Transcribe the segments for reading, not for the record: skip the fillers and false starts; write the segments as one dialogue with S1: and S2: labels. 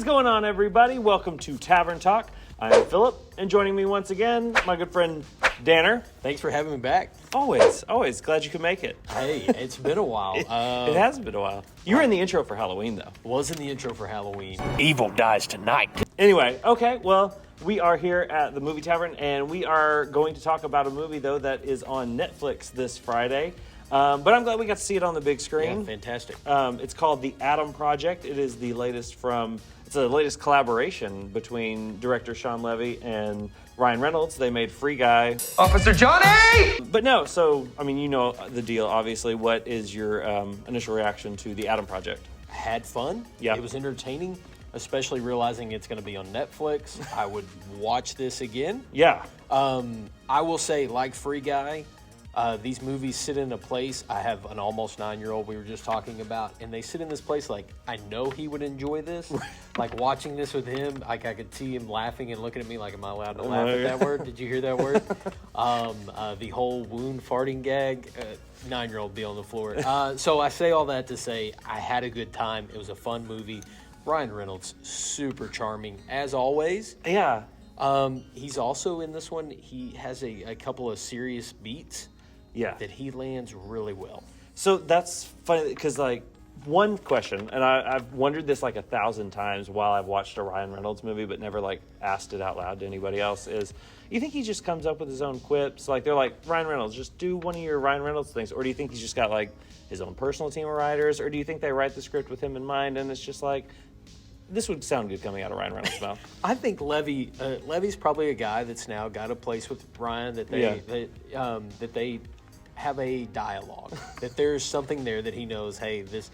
S1: going on, everybody? Welcome to Tavern Talk. I'm Philip, and joining me once again, my good friend Danner.
S2: Thanks for having me back.
S1: Always. Glad you could make it.
S2: Hey, it's been a while.
S1: It has been a while. You were in the intro for Halloween, though.
S2: Was in the intro for Halloween.
S3: Evil dies tonight.
S1: Anyway, okay, well, we are here at the Movie Tavern, and we are going to talk about a movie, though, that is on Netflix this Friday. But I'm glad we got to see it on the big screen.
S2: Yeah, fantastic.
S1: It's called The Adam Project. It is the latest collaboration between director Shawn Levy and Ryan Reynolds. They made Free Guy.
S3: Officer Johnny!
S1: But no, so, I mean, you know the deal, obviously. What is your initial reaction to The Adam Project?
S2: Had fun.
S1: Yeah.
S2: It was entertaining, especially realizing it's going to be on Netflix. I would watch this again.
S1: Yeah.
S2: I will say, like Free Guy, these movies sit in a place. I have an almost 9-year-old we were just talking about, and they sit in this place like, I know he would enjoy this. Like watching this with him, like I could see him laughing and looking at me like, am I allowed to laugh at that word? Did you hear that word? The whole wound farting gag, 9-year-old be on the floor. So I say all that to say I had a good time. It was a fun movie. Ryan Reynolds, super charming, as always.
S1: Yeah.
S2: He's also in this one, he has a couple of serious beats.
S1: Yeah.
S2: That he lands really well.
S1: So that's funny because, like, one question, and I've wondered this like 1,000 times while I've watched a Ryan Reynolds movie, but never like asked it out loud to anybody else. Is you think he just comes up with his own quips? Like they're like, Ryan Reynolds, just do one of your Ryan Reynolds things, or do you think he's just got like his own personal team of writers, or do you think they write the script with him in mind and it's just like, this would sound good coming out of Ryan Reynolds' mouth?
S2: I think Levy's probably a guy that's now got a place with Ryan that they have a dialogue, that there's something there that he knows, hey, this.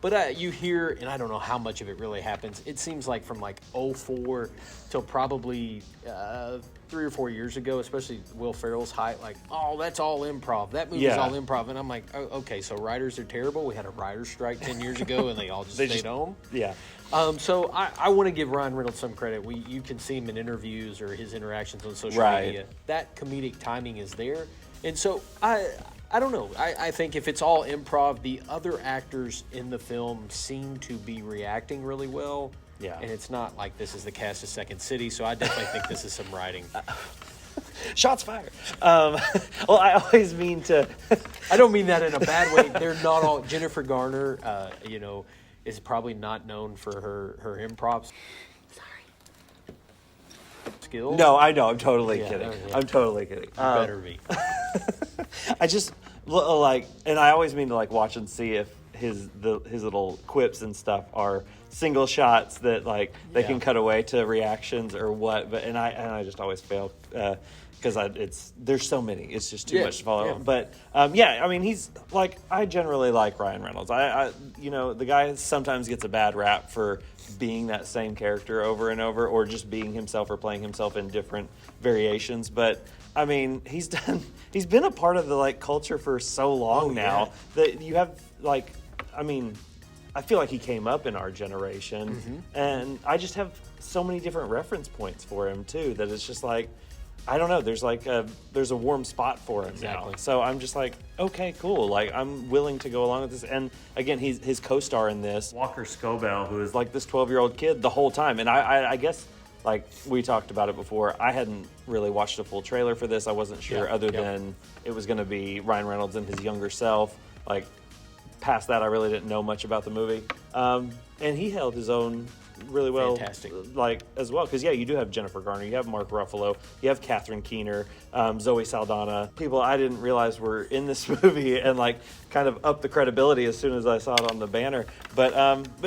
S2: But you hear, and I don't know how much of it really happens, it seems like from like 2004 till probably 3 or 4 years ago, especially Will Ferrell's height, like, oh, that's all improv. That movie's all improv. And I'm like, oh, okay, so writers are terrible. We had a writer's strike 10 years ago, and they all just stayed home.
S1: Yeah.
S2: So I want to give Ryan Reynolds some credit. You can see him in interviews or his interactions on social media. That comedic timing is there. And so I don't know. I think if it's all improv, the other actors in the film seem to be reacting really well.
S1: Yeah.
S2: And it's not like this is the cast of Second City, so I definitely think this is some writing.
S1: Shots fired. Well, I always mean to...
S2: I don't mean that in a bad way. They're not all... Jennifer Garner, is probably not known for her improvs. Skills.
S1: No, I know. I'm totally kidding. I'm totally kidding.
S2: Better be.
S1: I just like, and I always mean to like watch and see if his little quips and stuff are single shots that like they can cut away to reactions or what. But I just always fail because there's so many. It's just too much to follow.
S2: Yeah.
S1: But I mean, he's like, I generally like Ryan Reynolds. I the guy sometimes gets a bad rap for being that same character over and over, or just being himself or playing himself in different variations. But I mean, he's been a part of the like culture for so long now that you have like, I mean, I feel like he came up in our generation, and I just have so many different reference points for him too that it's just like, I don't know. There's a warm spot for him now. So I'm just like, okay, cool. Like I'm willing to go along with this. And again, his co-star in this, Walker Scobell, who is like this 12-year-old kid the whole time. And I guess like we talked about it before, I hadn't really watched a full trailer for this. I wasn't sure than it was going to be Ryan Reynolds and his younger self. Like past that, I really didn't know much about the movie. And he held his own really well.
S2: Fantastic.
S1: Like as well, because you do have Jennifer Garner, you have Mark Ruffalo, you have Catherine Keener, Zoe Saldana, people I didn't realize were in this movie, and like kind of up the credibility as soon as I saw it on the banner. But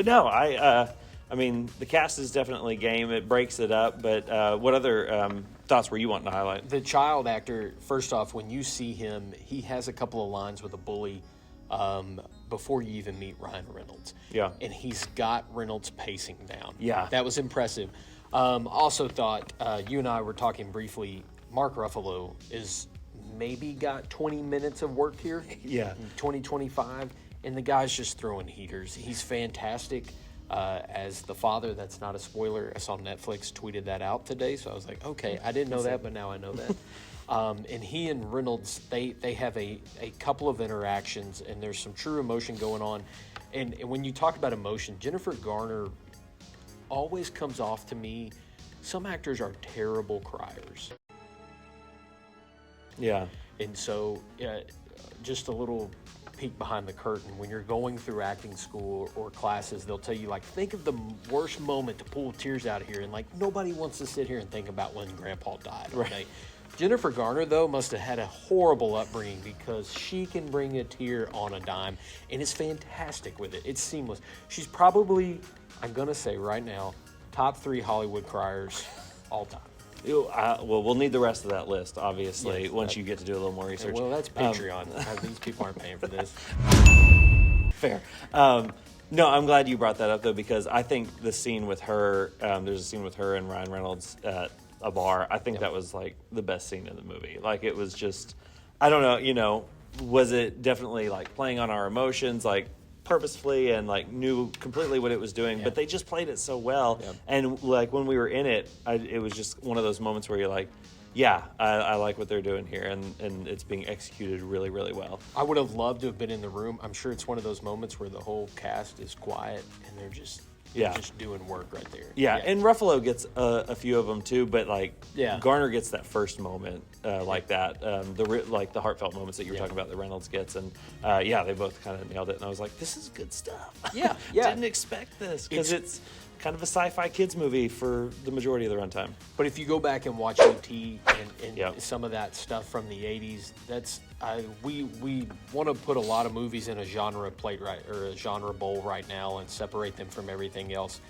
S1: no, I mean the cast is definitely game. It breaks it up. But what other thoughts were you wanting to highlight?
S2: The child actor, first off, when you see him, he has a couple of lines with a bully before you even meet Ryan Reynolds.
S1: Yeah.
S2: And he's got Reynolds pacing down.
S1: Yeah.
S2: That was impressive. Also thought, you and I were talking briefly, Mark Ruffalo is maybe got 20 minutes of work here.
S1: Yeah.
S2: 2025. And the guy's just throwing heaters. He's fantastic. As the father, that's not a spoiler. I saw Netflix tweeted that out today, so I was like, okay, I didn't know that, but now I know that. And he and Reynolds, they have a couple of interactions, and there's some true emotion going on. And when you talk about emotion, Jennifer Garner always comes off to me, some actors are terrible criers.
S1: Yeah.
S2: And so, just a little peek behind the curtain. When you're going through acting school or classes, they'll tell you, like, think of the worst moment to pull tears out of here. And, like, nobody wants to sit here and think about when Grandpa died.
S1: Right.
S2: Okay? Jennifer Garner, though, must have had a horrible upbringing because she can bring a tear on a dime and is fantastic with it. It's seamless. She's probably, I'm going to say right now, top 3 Hollywood criers all time.
S1: Well, we'll need the rest of that list, obviously,
S2: Yes,
S1: once you get to do a little more research.
S2: Well, that's Patreon. These people aren't paying for this.
S1: Fair. No, I'm glad you brought that up, though, because I think the scene with her, there's a scene with her and Ryan Reynolds at a bar. I think that was, like, the best scene in the movie. Like, it was just, I don't know, was it definitely, like, playing on our emotions, like, purposefully and like knew completely what it was doing, but they just played it so well. And like when we were in it, it was just one of those moments where you're like, yeah, I like what they're doing here, and it's being executed really, really well.
S2: I would have loved to have been in the room. I'm sure it's one of those moments where the whole cast is quiet and they're just doing work right there.
S1: Yeah, and Ruffalo gets a few of them too, but like Garner gets that first moment like that, the heartfelt moments that you were talking about that Reynolds gets, and they both kind of nailed it. And I was like, this is good stuff.
S2: Yeah.
S1: Didn't expect this because it's kind of a sci-fi kids movie for the majority of the runtime.
S2: But if you go back and watch E.T. and some of that stuff from the 80s, that's we want to put a lot of movies in a genre plate or a genre bowl right now and separate them from everything else.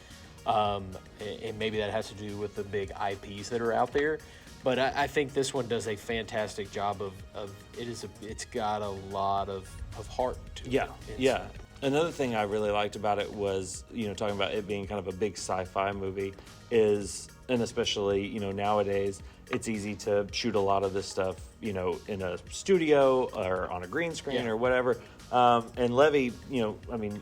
S2: And maybe that has to do with the big IPs that are out there. But I think this one does a fantastic job of it's got a lot of heart to it.
S1: Yeah. Another thing I really liked about it was, talking about it being kind of a big sci-fi movie is, and especially, nowadays, it's easy to shoot a lot of this stuff, in a studio or on a green screen or whatever. And Levy, you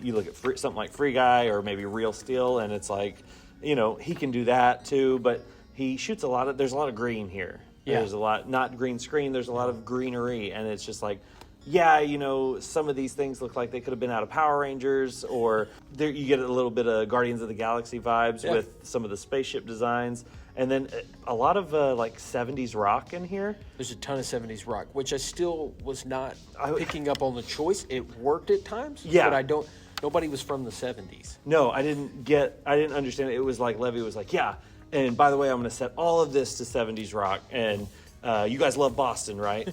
S1: look at something like Free Guy or maybe Real Steel, and it's like, he can do that too, but he shoots there's a lot of green here.
S2: Yeah.
S1: There's a lot, not green screen, there's a lot of greenery, and it's just like, some of these things look like they could have been out of Power Rangers, or you get a little bit of Guardians of the Galaxy vibes with some of the spaceship designs. And then a lot of 70s rock in here.
S2: There's a ton of 70s rock, which I still was not picking up on the choice. It worked at times, but nobody was from the 70s.
S1: No, I didn't understand it. It was like Levy was like, and by the way, I'm going to set all of this to 70s rock, and you guys love Boston, right?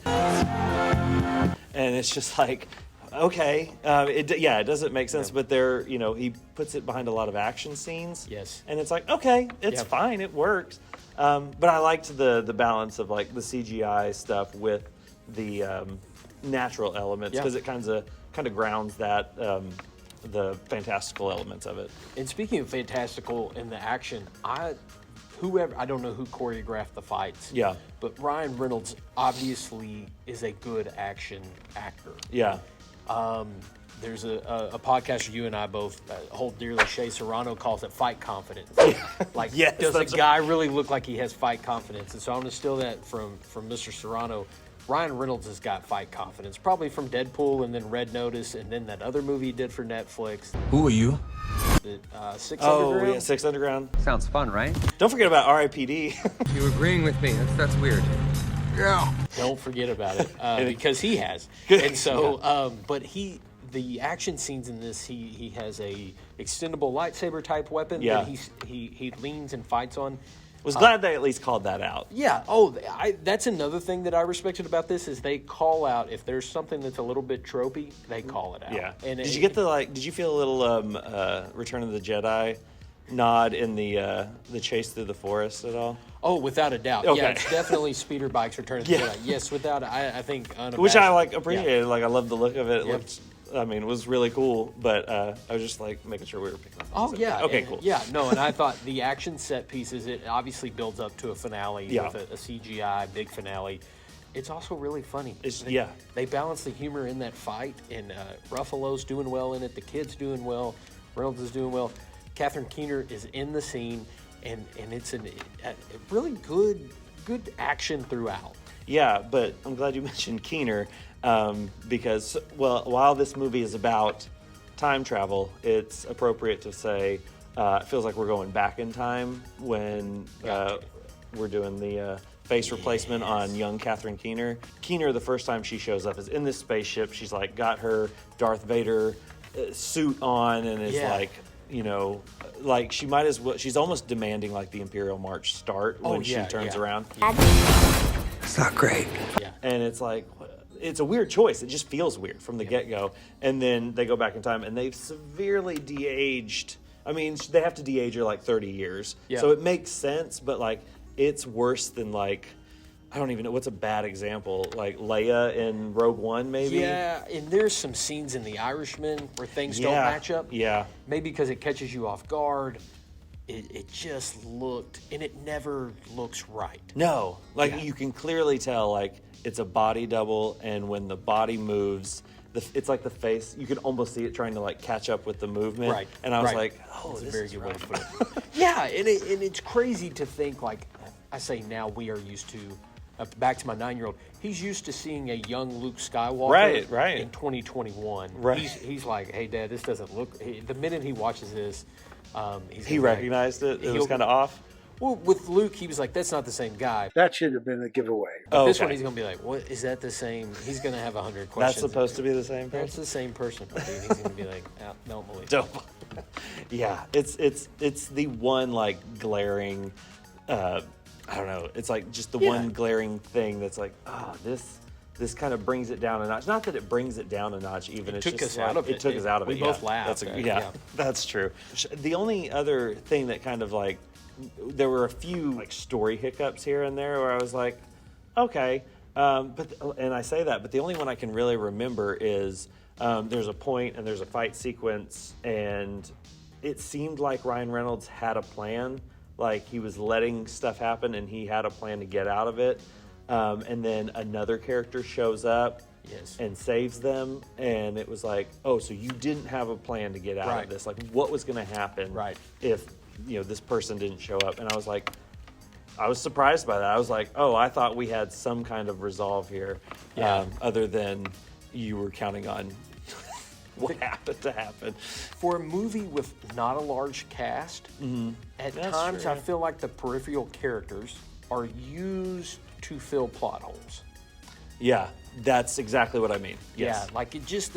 S1: And it's just like, okay, it doesn't make sense, but he puts it behind a lot of action scenes.
S2: Yes.
S1: And it's like, okay, it's fine, it works. But I liked the balance of like the CGI stuff with the natural elements, because it kind of grounds that the fantastical elements of it.
S2: And speaking of fantastical and the action, I don't know who choreographed the fights.
S1: Yeah.
S2: But Ryan Reynolds obviously is a good action actor.
S1: Yeah.
S2: There's a podcast you and I both hold dearly. Shea Serrano calls it fight confidence. Like, does a guy really look like he has fight confidence? And so I'm going to steal that from Mr. Serrano. Ryan Reynolds has got fight confidence, probably from Deadpool and then Red Notice and then that other movie he did for Netflix.
S3: Who are you?
S2: Six Underground?
S1: Oh, yeah, Six Underground.
S3: Sounds fun, right?
S1: Don't forget about R.I.P.D.
S3: You're agreeing with me. That's weird. Yeah.
S2: Don't forget about it, because he has. And so, but the action scenes in this, he has a extendable lightsaber type weapon that he leans and fights on.
S1: Was glad they at least called that out.
S2: Yeah. That's another thing that I respected about this is they call out if there's something that's a little bit tropey, they call it out.
S1: Yeah.
S2: And
S1: did you get did you feel a little Return of the Jedi nod in the chase through the forest at all?
S2: Oh, without a doubt.
S1: Okay.
S2: Yeah, it's definitely Speeder Bikes Return of the Jedi. Yes, without I think unabashed.
S1: Which I appreciated. Yeah. Like I love the look of it. It looked, it was really cool, but I was just like making sure we were picking up.
S2: Oh, yeah.
S1: Okay, cool.
S2: Yeah, no, and I thought the action set pieces, it obviously builds up to a finale with a CGI big finale. It's also really funny. They balance the humor in that fight, and Ruffalo's doing well in it, the kid's doing well, Reynolds is doing well. Catherine Keener is in the scene, and it's a really good action throughout.
S1: Yeah, but I'm glad you mentioned Keener, because, while this movie is about time travel, it's appropriate to say it feels like we're going back in time when we're doing the face replacement on young Catherine Keener. Keener, the first time she shows up, is in this spaceship. She's like got her Darth Vader suit on and is like, you know, like she might as well. She's almost demanding like the Imperial March start when she turns around.
S3: It's not great.
S2: Yeah.
S1: And it's like, it's a weird choice. It just feels weird from the get-go. And then they go back in time and they've severely de-aged. I mean, they have to de-age her like 30 years.
S2: Yeah.
S1: So it makes sense, but like it's worse than like, I don't even know, what's a bad example? Like Leia in Rogue One, maybe?
S2: Yeah, and there's some scenes in The Irishman where things don't match up.
S1: Yeah.
S2: Maybe because it catches you off guard. It just looked, and it never looks right.
S1: No, like you can clearly tell, like it's a body double, and when the body moves, it's like the face. You can almost see it trying to like catch up with the movement.
S2: Right.
S1: And I was like, oh,
S2: that's a
S1: this
S2: very
S1: is
S2: good
S1: right.
S2: way to put it. Yeah, and it's crazy to think like I say now we are used to. Back to my 9-year-old, he's used to seeing a young Luke Skywalker
S1: right.
S2: in 2021.
S1: Right.
S2: He's like, hey, Dad, this doesn't look. The minute he watches this,
S1: He recognized it. It was kind of off.
S2: Well, with Luke, he was like, that's not the same guy.
S4: That should have been a giveaway.
S2: But this one, he's going to be like, what, is that the same? He's going to have 100 questions.
S1: That's supposed to be the same
S2: That's
S1: person?
S2: the same person. Dude. He's going to be like, don't believe it.
S1: Dope. Yeah, it's the one like glaring, I don't know. It's like just the one glaring thing that's like, this kind of brings it down a notch. Not that it brings it down a notch, even.
S2: It
S1: It's
S2: took
S1: just
S2: us
S1: like,
S2: out of it.
S1: It took us out of it.
S2: We both laughed.
S1: That's true. The only other thing that kind of like, there were a few like story hiccups here and there where I was like, okay, and I say that, but the only one I can really remember is there's a point and there's a fight sequence, and it seemed like Ryan Reynolds had a plan. Like he was letting stuff happen and he had a plan to get out of it. And then another character shows up and saves them. And it was like, oh, so you didn't have a plan to get out of this. Like what was going to happen if, you know, this person didn't show up? And I was like, I was surprised by that. I was like, oh, I thought we had some kind of resolve here. Other than you were counting on what happened to happen.
S2: For a movie with not a large cast, at times I feel like the peripheral characters are used to fill plot holes.
S1: Yeah, that's exactly what I mean. Yes.
S2: Yeah, like it just,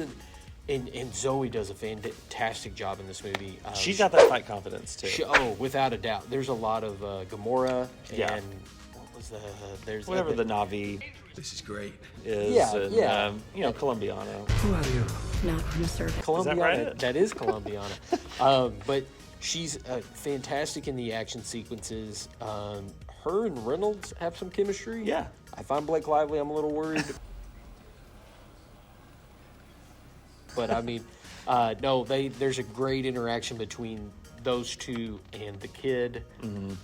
S2: and Zoe does a fantastic job in this movie.
S1: She's got that fight confidence too.
S2: Without a doubt. There's a lot of Gamora and what was there's
S1: whatever the Na'vi
S3: This is great.
S1: is, you know, Colombiano.
S3: Who are you?
S5: Not from the service.
S2: Colombiana.
S1: right?
S2: That is Colombiana. But she's fantastic in the action sequences. Her and Reynolds have some chemistry.
S1: Yeah.
S2: I find Blake Lively, I'm a little worried. But I mean, no, there's a great interaction between those two and the kid.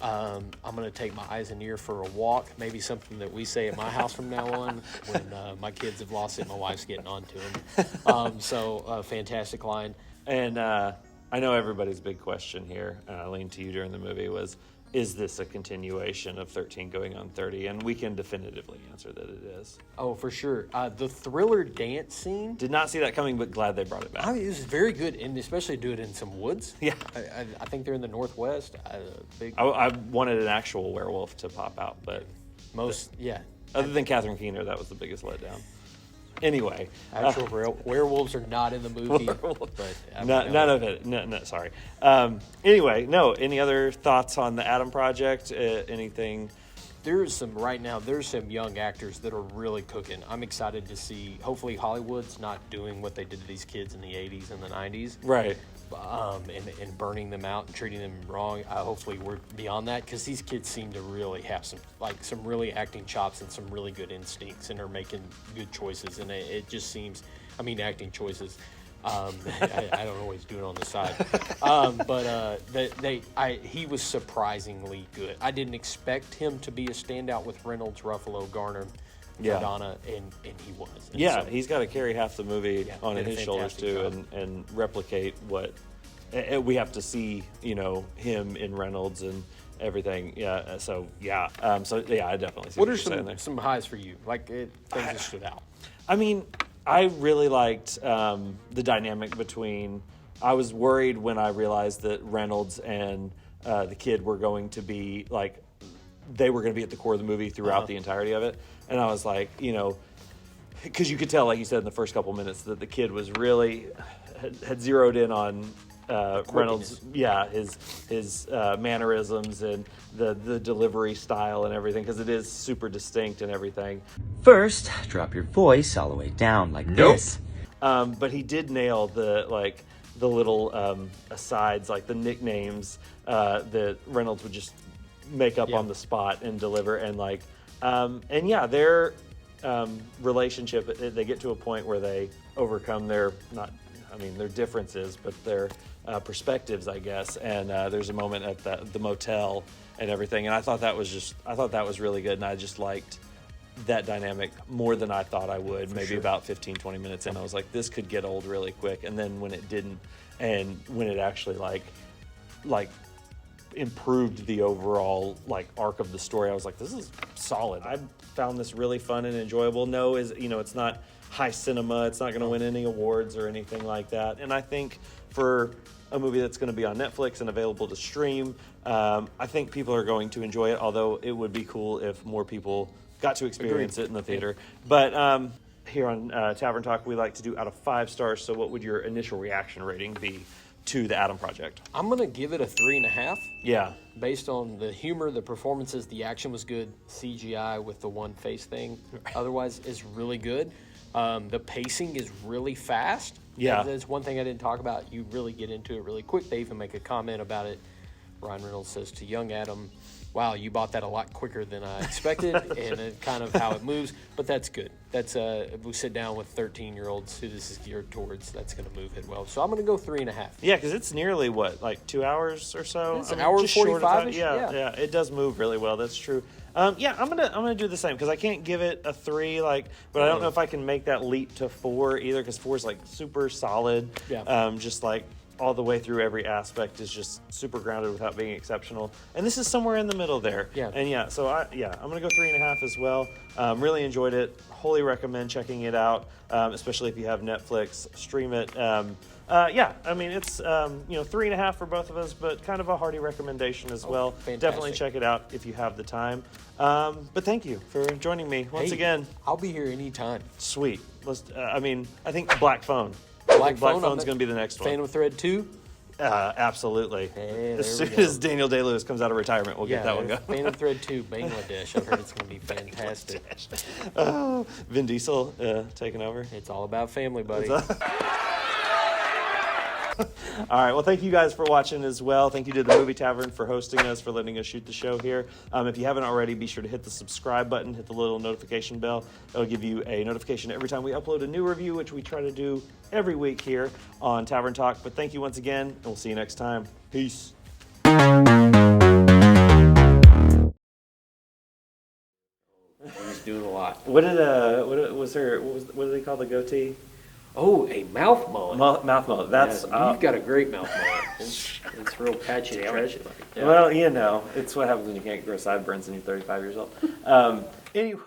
S2: I'm going to take my eyes and ear for a walk. Maybe something that we say at my house from now on when my kids have lost it. My wife's getting on to him. Fantastic line.
S1: And I know everybody's big question here, and I leaned to you during the movie, was, is this a continuation of 13 going on 30? And we can definitively answer that it is.
S2: Oh, for sure. The Thriller dance scene.
S1: Did not see that coming, but glad they brought it back.
S2: I mean, it was very good, and especially do it in some woods.
S1: Yeah.
S2: I think they're in the Northwest.
S1: I wanted an actual werewolf to pop out, but other than Catherine Keener, that was the biggest letdown. Anyway,
S2: actual werewolves are not in the movie, but
S1: none of it. No, sorry. Anyway, any other thoughts on the Adam Project? Anything?
S2: There's some young actors that are really cooking. I'm excited to see. Hopefully, Hollywood's not doing what they did to these kids in the '80s and the '90s,
S1: right?
S2: And burning them out and treating them wrong. Hopefully, we're beyond that, because these kids seem to really have some really acting chops and some really good instincts, and are making good choices. And it just seems, I mean, acting choices. I don't always do it on the side, but he was surprisingly good. I didn't expect him to be a standout with Reynolds, Ruffalo, Garner, Madonna, and he was. And
S1: so, he's got to carry half the movie on his shoulders too,
S2: job.
S1: and replicate what we have to see. You know, him in Reynolds and everything. Yeah. So I definitely see
S2: what
S1: you're
S2: are
S1: saying there.
S2: some highs for you? Like things that stood out.
S1: I mean, I really liked the dynamic between I was worried when I realized that Reynolds and the kid were going to be like, they were going to be at the core of the movie throughout the entirety of it. And I was like, you know, because you could tell, like you said in the first couple minutes, that the kid was really had zeroed in on Reynolds, his mannerisms and the delivery style and everything, because it is super distinct and everything.
S4: First, drop your voice all the way down like this.
S1: But he did nail the little asides, like the nicknames that Reynolds would just make up on the spot and deliver, and their relationship, they get to a point where they overcome their differences, but their perspectives, I guess. And there's a moment at the motel and everything, and I thought that was really good, and I just liked that dynamic more than I thought I would. Maybe about 15, 20 minutes in, I was like, this could get old really quick. And then when it didn't, and when it actually like improved the overall arc of the story, I was like, this is solid. I found this really fun and enjoyable. No, it's not high cinema. It's not going to win any awards or anything like that. And I think for a movie that's going to be on Netflix and available to stream, I think people are going to enjoy it, although it would be cool if more people got to experience it in the theater. But here on Tavern Talk, we like to do out of 5 stars. So what would your initial reaction rating be to The Adam Project?
S2: I'm going to give it a 3.5.
S1: Yeah.
S2: Based on the humor, the performances, the action was good. CGI with the one face thing otherwise is really good. The pacing is really fast.
S1: Yeah.
S2: That's one thing I didn't talk about. You really get into it really quick. They even make a comment about it. Ryan Reynolds says to young Adam, wow, you bought that a lot quicker than I expected, and it kind of how it moves. But that's good. That's if we sit down with 13-year-olds who this is geared towards, that's going to move it well. So I'm going to go 3.5.
S1: Yeah, because it's nearly, 2 hours or so?
S2: It's an hour and 45-ish.
S1: Yeah, it does move really well. That's true. I'm gonna do the same, because I can't give it a 3, but I don't know if I can make that leap to 4 either, because 4 is super solid.
S2: Yeah.
S1: Just all the way through, every aspect is just super grounded without being exceptional. And this is somewhere in the middle there.
S2: Yeah.
S1: And so I'm gonna go 3.5 as well. Really enjoyed it. Wholly recommend checking it out, especially if you have Netflix. Stream it. It's 3.5 for both of us, but kind of a hearty recommendation as well.
S2: Fantastic.
S1: Definitely check it out if you have the time. But thank you for joining me once again.
S2: I'll be here anytime.
S1: Sweet. Let's. I think Black Phone.
S2: Black
S1: Phone's going to be the next one.
S2: Phantom Thread 2?
S1: Absolutely.
S2: Hey,
S1: as soon as Daniel Day-Lewis comes out of retirement, we'll get that one going.
S2: Phantom Thread 2, Bangladesh. I've heard it's going to be fantastic.
S1: Vin Diesel taking over.
S2: It's all about family, buddy.
S1: All right. Well, thank you guys for watching as well. Thank you to the Movie Tavern for hosting us, for letting us shoot the show here. If you haven't already, be sure to hit the subscribe button, hit the little notification bell. It'll give you a notification every time we upload a new review, which we try to do every week here on Tavern Talk. But thank you once again, and we'll see you next time. Peace.
S2: He's doing a lot.
S1: What did they call the goatee?
S2: Oh, a mouth mullet.
S1: Mouth mullet. That's
S2: you've got a great mouth mullet. It's real patchy and trashy.
S1: Yeah. Well, it's what happens when you can't grow sideburns and you're 35 years old. Anyway.